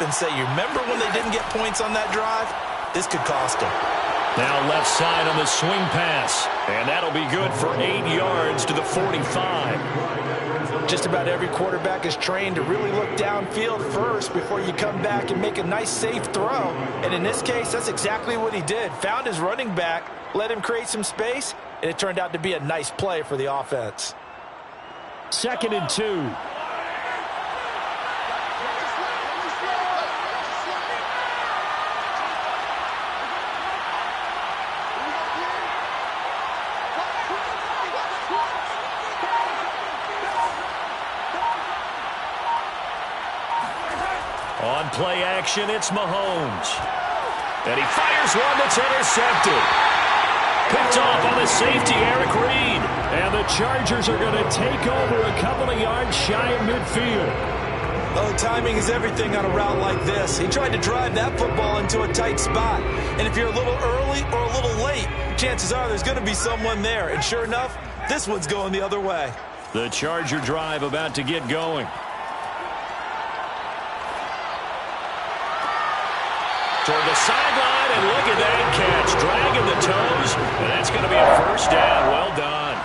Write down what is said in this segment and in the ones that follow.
and say, you remember when they didn't get points on that drive? This could cost them. Now left side on the swing pass. And that'll be good for 8 yards to the 45. Just about every quarterback is trained to really look downfield first before you come back and make a nice, safe throw. And in this case, that's exactly what he did. Found his running back, let him create some space, and it turned out to be a nice play for the offense. 2nd and 2. On play action, it's Mahomes. And he fires one that's intercepted. Picked off on the safety, Eric Reed. And the Chargers are going to take over a couple of yards shy of midfield. Oh, timing is everything on a route like this. He tried to drive that football into a tight spot. And if you're a little early or a little late, chances are there's going to be someone there. And sure enough, this one's going the other way. The Charger drive about to get going. Toward the sideline, and look at that catch. Dragging the toes, and that's going to be a first down. Well done.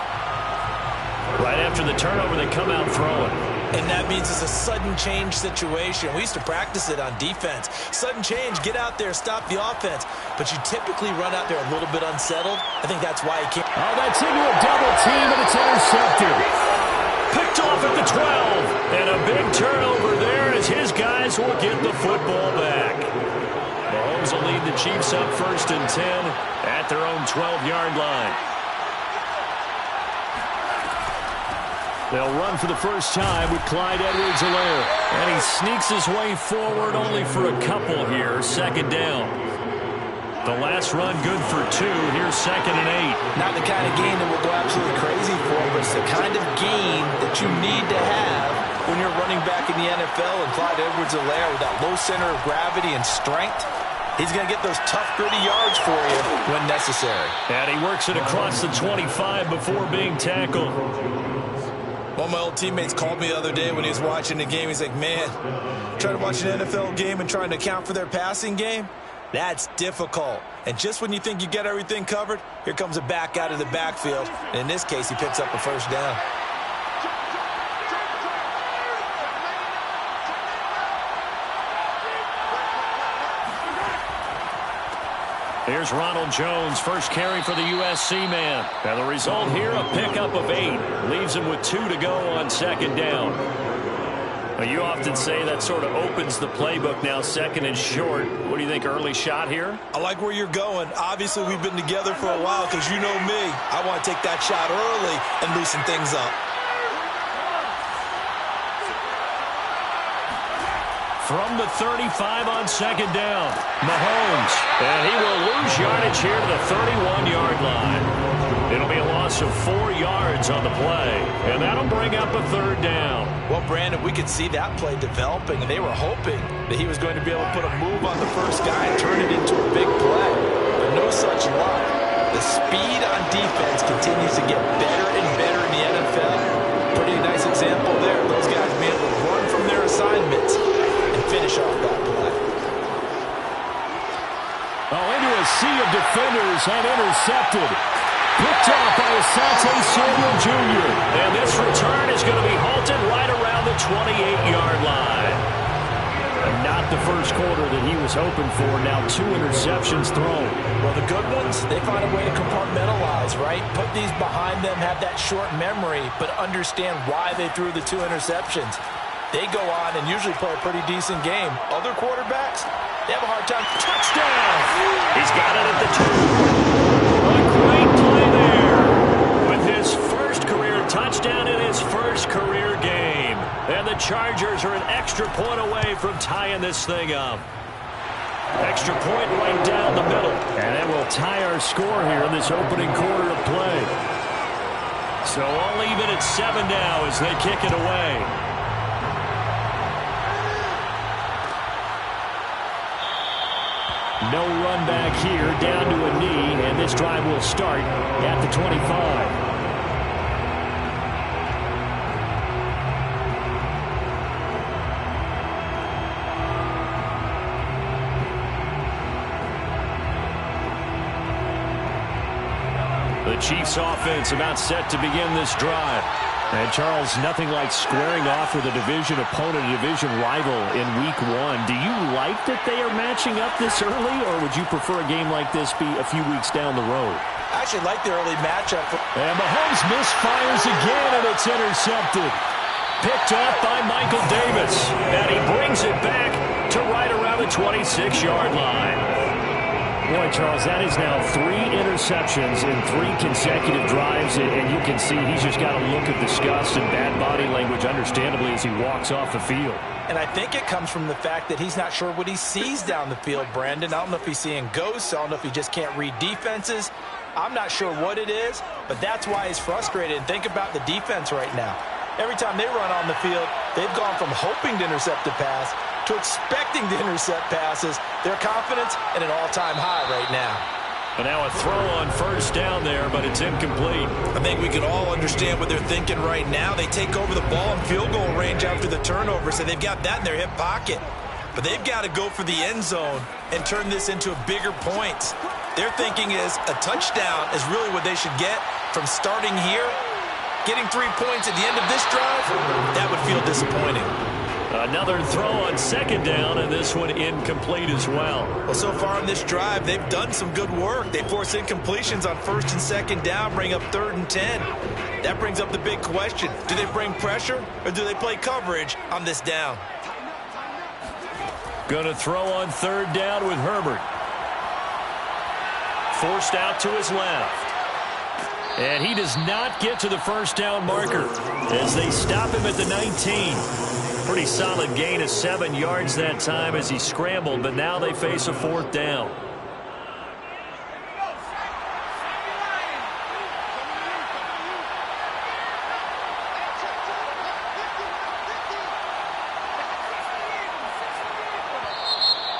Right after the turnover, they come out throwing. And that means it's a sudden change situation. We used to practice it on defense. Sudden change, get out there, stop the offense. But you typically run out there a little bit unsettled. I think that's why he can't. Oh, that's into a double team, and it's intercepted. Picked off at the 12. And a big turnover there as his guys will get the football back. Mahomes will lead the Chiefs up 1st and 10 at their own 12-yard line. They'll run for the first time with Clyde Edwards-Helaire. And he sneaks his way forward only for a couple here. 2nd down. The last run good for 2. Here's 2nd and 8. Not the kind of gain that we'll go absolutely crazy for, but it's the kind of gain that you need to have when you're running back in the NFL. And Clyde Edwards-Helaire with that low center of gravity and strength, he's going to get those tough, gritty yards for you when necessary. And he works it across the 25 before being tackled. One of my old teammates called me the other day when he was watching the game. He's like, man, trying to watch an NFL game and trying to account for their passing game, that's difficult. And just when you think you get everything covered, here comes a back out of the backfield. And in this case, he picks up a first down. Here's Ronald Jones, first carry for the USC man. And the result here, a pickup of 8. Leaves him with 2 to go on 2nd down. Well, you often say that sort of opens the playbook now, 2nd and short. What do you think, early shot here? I like where you're going. Obviously, we've been together for a while because you know me. I want to take that shot early and loosen things up. From the 35 on 2nd down, Mahomes. And he will lose yardage here to the 31-yard line. It'll be a loss of 4 yards on the play. And that'll bring up a 3rd down. Well, Brandon, we could see that play developing, and they were hoping that he was going to be able to put a move on the first guy and turn it into a big play. But no such luck. The speed on defense continues to get better and better in the NFL. Pretty nice example there. Those guys being able to run from their assignments and finish off that play. Oh, into a sea of defenders and intercepted. Picked off by Asante Samuel Jr. And this return is going to be halted right around the 28-yard line. And not the first quarter that he was hoping for. Now 2 interceptions thrown. Well, the good ones, they find a way to compartmentalize, right? Put these behind them, have that short memory, but understand why they threw the 2 interceptions. They go on and usually play a pretty decent game. Other quarterbacks, they have a hard time. Touchdown! He's got it at the 2. A great play there. With his first career touchdown in his first career game. And the Chargers are an extra point away from tying this thing up. Extra point right down the middle. And it will tie our score here in this opening quarter of play. So all even at 7 now as they kick it away. No run back here, down to a knee, and this drive will start at the 25. Chiefs offense about set to begin this drive. And, Charles, nothing like squaring off with a division opponent, a division rival in Week 1. Do you like that they are matching up this early, or would you prefer a game like this be a few weeks down the road? I actually like the early matchup. And Mahomes misfires again, and it's intercepted. Picked off by Michael Davis. And he brings it back to right around the 26-yard line. Boy, Charles, that is now 3 interceptions in 3 consecutive drives, and you can see he's just got a look of disgust and bad body language, understandably, as he walks off the field. And I think it comes from the fact that he's not sure what he sees down the field, Brandon. I don't know if he's seeing ghosts. I don't know if he just can't read defenses. I'm not sure what it is, but that's why he's frustrated. And think about the defense right now. Every time they run on the field, they've gone from hoping to intercept a pass to expecting to intercept passes. Their confidence at an all-time high right now. And now a throw on first down there, but it's incomplete. I think we can all understand what they're thinking right now. They take over the ball in field goal range after the turnover, so they've got that in their hip pocket. But they've got to go for the end zone and turn this into a bigger point. Their thinking is a touchdown is really what they should get from starting here. Getting 3 points at the end of this drive, that would feel disappointing. Another throw on second down, and this one incomplete as well. Well, so far in this drive, they've done some good work. They force incompletions on first and second down, bring up 3rd and 10. That brings up the big question. Do they bring pressure, or do they play coverage on this down? Going to throw on 3rd down with Herbert. Forced out to his left. And he does not get to the first down marker as they stop him at the 19. Pretty solid gain of 7 yards that time as he scrambled, but now they face a 4th down.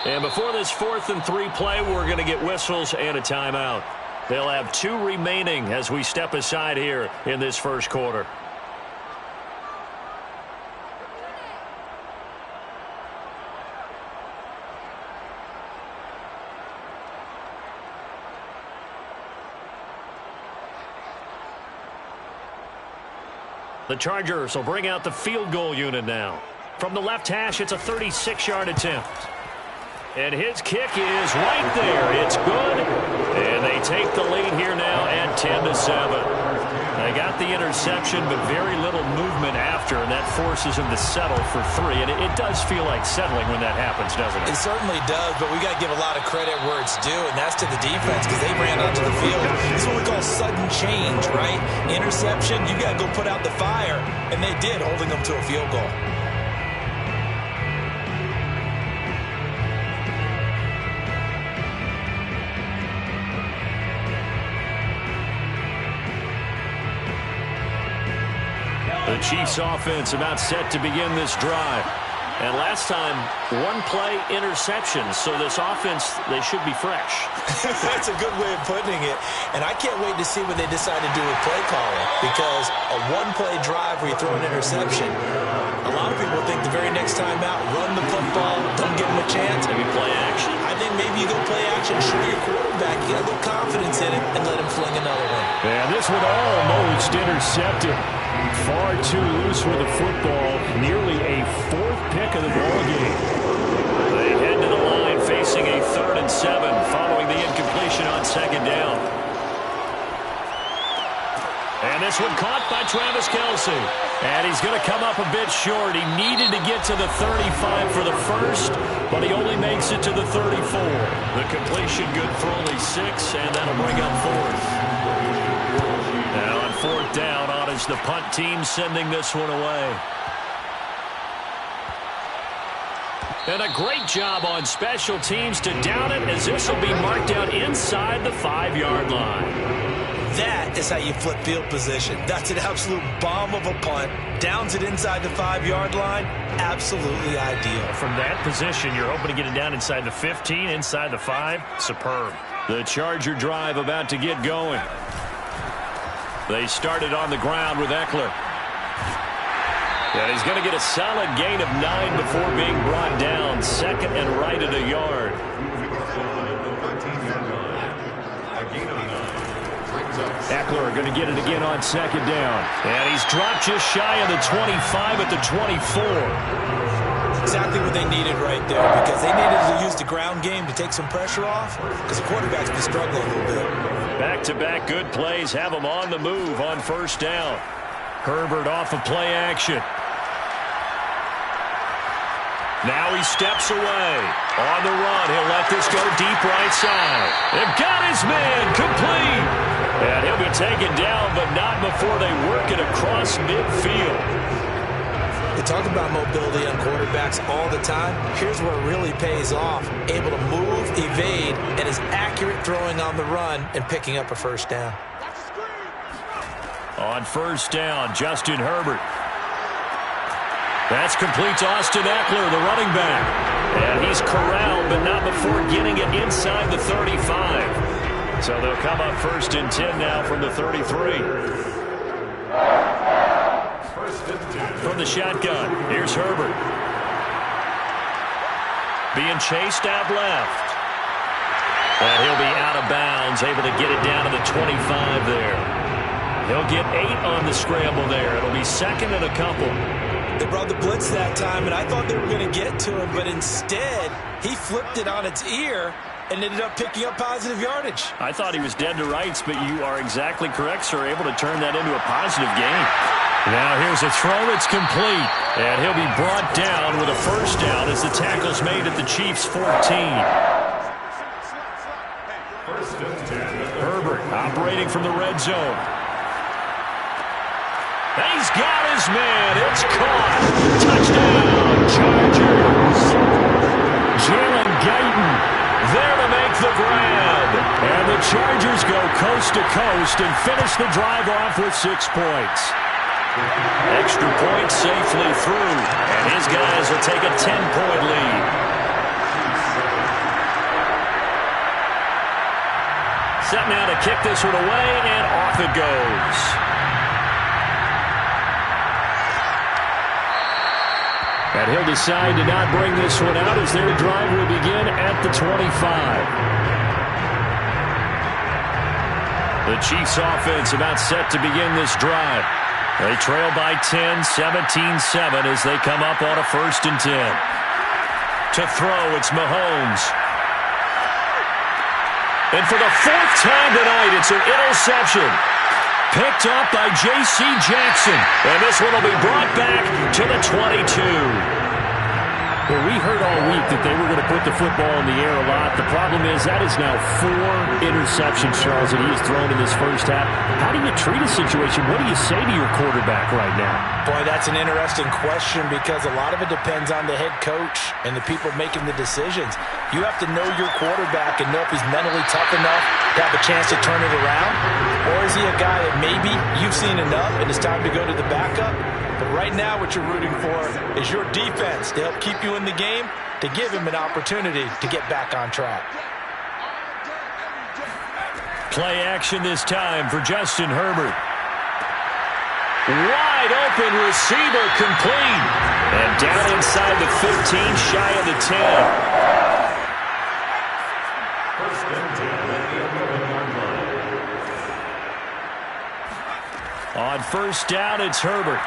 And before this 4th and 3 play, we're going to get whistles and a timeout. They'll have 2 remaining as we step aside here in this first quarter. The Chargers will bring out the field goal unit now. From the left hash, it's a 36-yard attempt. And his kick is right there. It's good. And they take the lead here now at 10-7. They got the interception, but very little movement after, and that forces him to settle for 3. And it does feel like settling when that happens, doesn't it? It certainly does, but we got to give a lot of credit where it's due, and that's to the defense because they ran onto the field. This is what we call sudden change, right? Interception, you got to go put out the fire, and they did, holding them to a field goal. The Chiefs offense about set to begin this drive. And last time, 1 play interception. So this offense, they should be fresh. That's a good way of putting it. And I can't wait to see what they decide to do with play calling. Because a 1-play drive where you throw an interception, a lot of people think the very next time out, run the football, don't give them a chance. Maybe play action. I think maybe you go play action, show your quarterback, you get a little confidence in it, and let him fling another one. And this one almost intercepted. Far too loose with the football. Nearly a 4th pick of the ballgame. They head to the line facing a 3rd and 7 following the incompletion on second down. And this one caught by Travis Kelce. And he's going to come up a bit short. He needed to get to the 35 for the first, but he only makes it to the 34. The completion good for only 6, and that'll bring up 4th. Now on 4th down, on is the punt team sending this one away. And a great job on special teams to down it, as this will be marked out inside the 5-yard line. That is how you flip field position. That's an absolute bomb of a punt. Downs it inside the 5-yard line. Absolutely ideal. From that position, you're hoping to get it down inside the 15, inside the 5. Superb. The Charger drive about to get going. They started on the ground with Eckler. And he's going to get a solid gain of 9 before being brought down. 2nd and right at a yard. Eckler going to get it again on second down. And he's dropped just shy of the 25 at the 24. Exactly what they needed right there, because they needed to use the ground game to take some pressure off, because the quarterback's been struggling a little bit. Back-to-back good plays have him on the move on first down. Herbert off of play action. Now he steps away. On the run, he'll let this go deep right side. They've got his man complete. And he'll be taken down, but not before they work it across midfield. They talk about mobility on quarterbacks all the time. Here's where it really pays off. Able to move, evade, and is accurate throwing on the run and picking up a first down. On first down, Justin Herbert. That's complete to Austin Eckler, the running back. And he's corralled, but not before getting it inside the 35. So they'll come up first and 10 now from the 33. From the shotgun, here's Herbert. Being chased out left. And he'll be out of bounds, able to get it down to the 25 there. He'll get 8 on the scramble there. It'll be second and a couple. They brought the blitz that time, and I thought they were going to get to him, but instead, he flipped it on its ear and ended up picking up positive yardage. I thought he was dead to rights, but you are exactly correct, sir. Able to turn that into a positive gain. Now here's a throw that's complete, and he'll be brought down with a first down as the tackle's made at the Chiefs' 14. Herbert operating from the red zone. He's got his man. It's caught. Touchdown, Chargers. Jalen Guyton there to make the grab. And the Chargers go coast to coast and finish the drive off with 6 points. Extra point safely through. And his guys will take a 10-point lead. Set now to kick this one away, and off it goes. And he'll decide to not bring this one out as their drive will begin at the 25. The Chiefs offense about set to begin this drive. They trail by 10, 17-7 as they come up on a first and 10. To throw, it's Mahomes. And for the 4th time tonight, it's an interception. Picked up by J.C. Jackson. And this one will be brought back to the 22. Well, we heard all week that they were going to put the football in the air a lot. The problem is that is now 4 interceptions, Charles, that he has thrown in this first half. How do you treat a situation? What do you say to your quarterback right now? Boy, that's an interesting question, because a lot of it depends on the head coach and the people making the decisions. You have to know your quarterback and know if he's mentally tough enough to have a chance to turn it around. Or is he a guy that maybe you've seen enough and it's time to go to the backup? But right now what you're rooting for is your defense to help keep you in the game, to give him an opportunity to get back on track. Play action this time for Justin Herbert. Wide open receiver complete. And down inside the 15, shy of the 10. On first down, it's Herbert.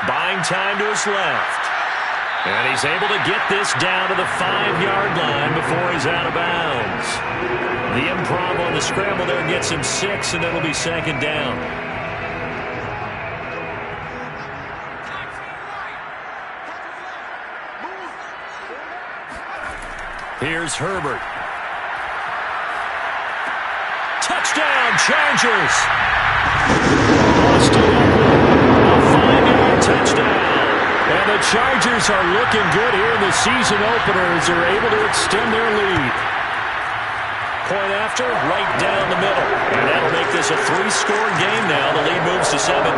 Buying time to his left. And he's able to get this down to the 5-yard line before he's out of bounds. The improv on the scramble there gets him 6, and it'll be second down. Here's Herbert. Touchdown, Chargers! Austin Eckler, a 5-yard touchdown. And the Chargers are looking good here in the season opener as they're able to extend their lead. Point after, right down the middle. And that'll make this a 3-score game now. The lead moves to 17.